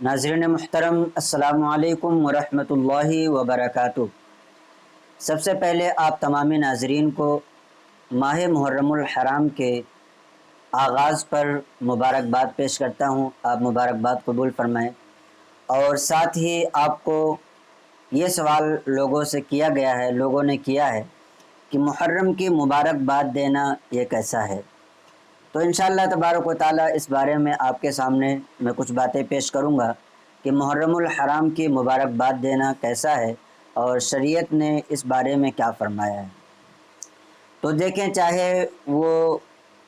नाज़रीन मुहतरम, अस्सलामु अलैकुम वरहमतुल्लाहि वबरकातुह। सबसे पहले आप तमामी नाज़रीन को माह मुहर्रमुल हराम के आगाज़ पर मुबारकबाद पेश करता हूँ। आप मुबारकबाद कबूल फरमाएँ। और साथ ही आपको ये सवाल लोगों ने किया है कि मुहर्रम की मुबारकबाद देना ये कैसा है। तो इंशाअल्लाह तबारक व तआला इस बारे में आपके सामने मैं कुछ बातें पेश करूँगा कि मुहर्रमुल हराम की मुबारकबाद देना कैसा है और शरीयत ने इस बारे में क्या फ़रमाया है। तो देखें, चाहे वो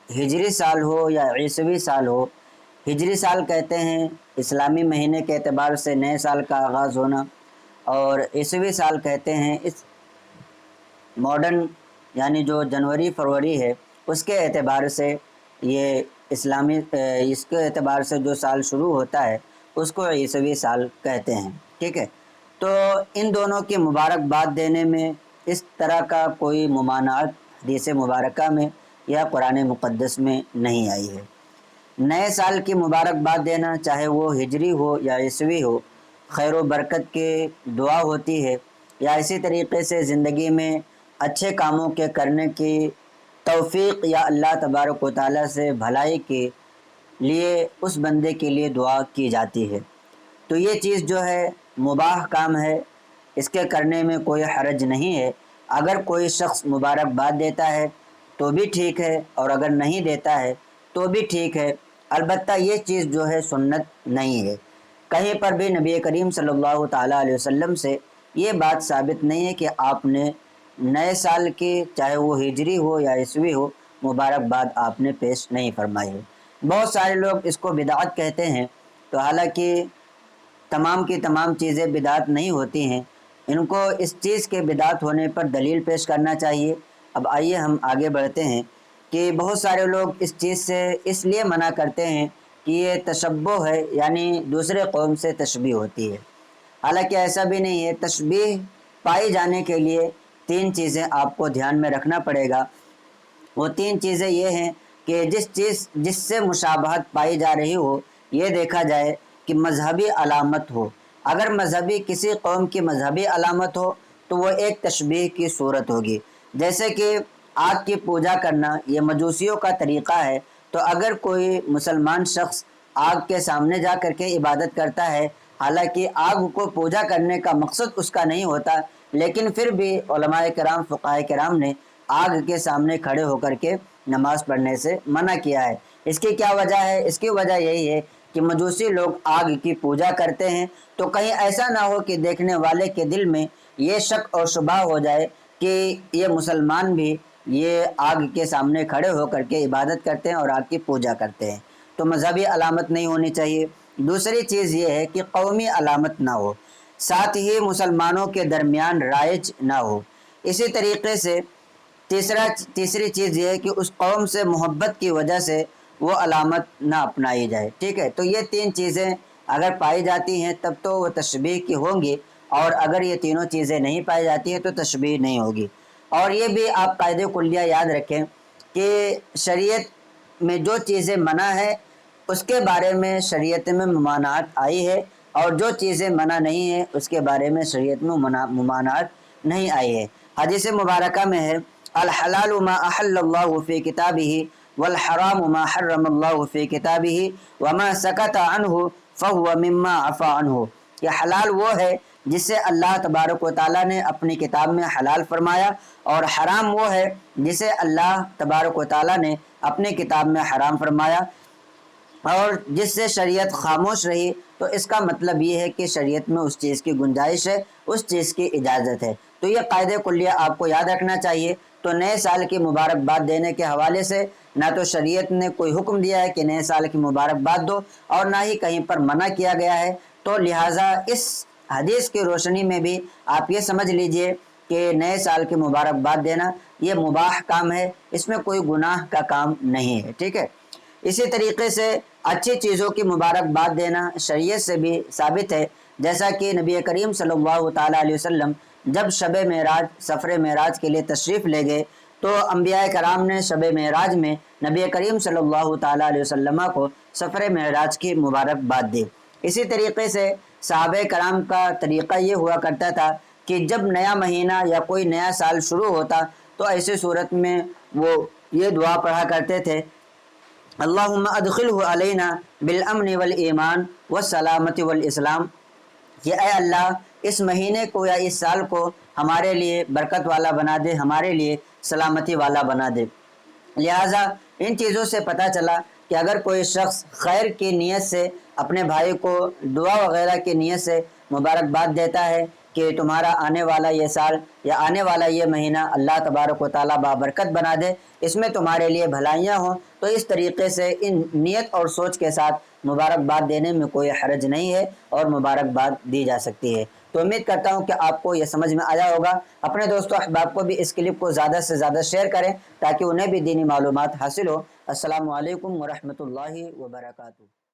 हिजरी साल हो या ईसवी साल हो। हिजरी साल कहते हैं इस्लामी महीने के एतबार से नए साल का आगाज़ होना, और ईसवी साल कहते हैं इस मॉडर्न यानी जो जनवरी फरवरी है उसके एतबार से ये इस्लामी इसके एतबार से जो साल शुरू होता है उसको ईसवी साल कहते हैं। ठीक है, तो इन दोनों की मुबारकबाद देने में इस तरह का कोई मुमानात हदीस मुबारका में या कुरान मुक़द्दस में नहीं आई है। नए साल की मुबारकबाद देना, चाहे वो हिजरी हो या ईसवी हो, खैर व बरकत की दुआ होती है, या इसी तरीक़े से ज़िंदगी में अच्छे कामों के करने की तौफ़ीक़ या अल्लाह तबारक व तआला से भलाई के लिए उस बंदे के लिए दुआ की जाती है। तो ये चीज़ जो है मुबाह काम है, इसके करने में कोई हरज नहीं है। अगर कोई शख्स मुबारकबाद देता है तो भी ठीक है, और अगर नहीं देता है तो भी ठीक है। अलबत्ता ये चीज़ जो है सुन्नत नहीं है। कहीं पर भी नबी करीम सल्लल्लाहु ताला अलैहि वसल्लम से ये बात साबित नहीं है कि आपने नए साल की, चाहे वो हिजरी हो या ईसवी हो, मुबारकबाद आपने पेश नहीं फरमाई है। बहुत सारे लोग इसको बिदात कहते हैं, तो हालांकि तमाम की तमाम चीज़ें बिदात नहीं होती हैं। इनको इस चीज़ के बिदात होने पर दलील पेश करना चाहिए। अब आइए हम आगे बढ़ते हैं कि बहुत सारे लोग इस चीज़ से इसलिए मना करते हैं कि ये तशब्बुह है, यानी दूसरे कौम से तशबीह होती है। हालांकि ऐसा भी नहीं है। तशबीह पाई जाने के लिए तीन चीज़ें आपको ध्यान में रखना पड़ेगा। वो तीन चीज़ें ये हैं कि जिससे मुशाबहत पाई जा रही हो, ये देखा जाए कि मजहबी अलामत हो। अगर मजहबी किसी कौम की मजहबी अलामत हो तो वो एक तशबीह की सूरत होगी। जैसे कि आग की पूजा करना, ये मजूसियों का तरीक़ा है। तो अगर कोई मुसलमान शख्स आग के सामने जा कर के इबादत करता है, हालांकि आग को पूजा करने का मकसद उसका नहीं होता, लेकिन फिर भी उलमाए किराम, फ़ुक़हाए किराम ने आग के सामने खड़े होकर के नमाज़ पढ़ने से मना किया है। इसकी क्या वजह है? इसकी वजह यही है कि मजूसी लोग आग की पूजा करते हैं। तो कहीं ऐसा ना हो कि देखने वाले के दिल में ये शक और शुबा हो जाए कि ये मुसलमान भी ये आग के सामने खड़े होकर के इबादत करते हैं और आग की पूजा करते हैं। तो मजहबी अलामत नहीं होनी चाहिए। दूसरी चीज़ ये है कि कौमी अलामत ना हो, साथ ही मुसलमानों के दरमियान राइज ना हो। इसी तरीके से तीसरी चीज़ ये है कि उस कौम से मोहब्बत की वजह से वो अलामत ना अपनाई जाए। ठीक है, तो ये तीन चीज़ें अगर पाई जाती हैं तब तो वो तशबीह की होंगी, और अगर ये तीनों चीज़ें नहीं पाई जाती हैं तो तशबीह नहीं होगी। और ये भी आप कायदे कुल्लिया याद रखें कि शरीयत में जो चीज़ें मना है उसके बारे में शरीयत में ममानात आई है, और जो चीज़ें मना नहीं है उसके बारे में शरीयत में ममानात नहीं आई है। हदीस मुबारका में है, अल हलालु मा अहल्लल्लाहु फी किताबिही वल हरामु मा हर्रमल्लाहु फी किताबिही व मा सकत अन्हु फहुव मिम्मा अफ़ा अन्हु। कि हलाल वो है जिसे अल्लाह तबारक व तआला ने अपनी किताब में हलाल फरमाया, और हराम वो है जिसे अल्लाह तबारक व तआला ने अपनी किताब में हराम फरमाया, और जिससे शरीयत खामोश रही। तो इसका मतलब ये है कि शरीयत में उस चीज़ की गुंजाइश है, उस चीज़ की इजाज़त है। तो ये कायदे कुल्लिया आपको याद रखना चाहिए। तो नए साल की मुबारकबाद देने के हवाले से ना तो शरीयत ने कोई हुक्म दिया है कि नए साल की मुबारकबाद दो, और ना ही कहीं पर मना किया गया है। तो लिहाजा इस हदीस की रोशनी में भी आप ये समझ लीजिए कि नए साल की मुबारकबाद देना ये मुबाह काम है, इसमें कोई गुनाह का काम नहीं है। ठीक है, इसी तरीके से अच्छी चीज़ों की मुबारकबाद देना शरीयत से भी साबित है। जैसा कि नबी करीम सल्लल्लाहु ताला अलैहि वसल्लम जब शब मेराज, सफ़र मेराज के लिए तशरीफ़ ले गए, तो अंबिया कराम ने शब मेराज में नबी करीम सल्लल्लाहु ताला अलैहि वसल्लम को सफ़र मेराज की मुबारकबाद दी। اسی طریقے سے صحابہ کرام کا طریقہ یہ ہوا کرتا تھا کہ جب نیا مہینہ یا کوئی نیا سال شروع ہوتا تو ایسے صورت میں وہ یہ دعا پڑھا کرتے تھے، اللہم ادخلہ علینا بالامن والایمان والسلامت والاسلام، کہ اے اللہ اس مہینے کو یا اس سال کو ہمارے لیے برکت والا بنا دے، ہمارے لیے سلامتی والا بنا دے۔ لہٰذا ان چیزوں سے پتہ چلا کہ اگر کوئی شخص خیر کی نیت سے اپنے بھائی کو دعا وغیرہ کی نیت سے مبارکباد دیتا ہے کہ تمہارا آنے والا یہ سال یا آنے والا یہ مہینہ اللہ تبارک و تعالیٰ بابرکت بنا دے، اس میں تمہارے لیے بھلائیاں ہوں، تو اس طریقے سے ان نیت اور سوچ کے ساتھ مبارکباد دینے میں کوئی حرج نہیں ہے اور مبارکباد دی جا سکتی ہے۔ تو امید کرتا ہوں کہ آپ کو یہ سمجھ میں آیا ہوگا۔ اپنے دوستوں احباب کو بھی اس کلپ کو زیادہ سے زیادہ شیئر کریں تاکہ انہیں بھی دینی معلومات حاصل ہو۔ السلام علیکم ورحمۃ اللہ وبرکاتہ۔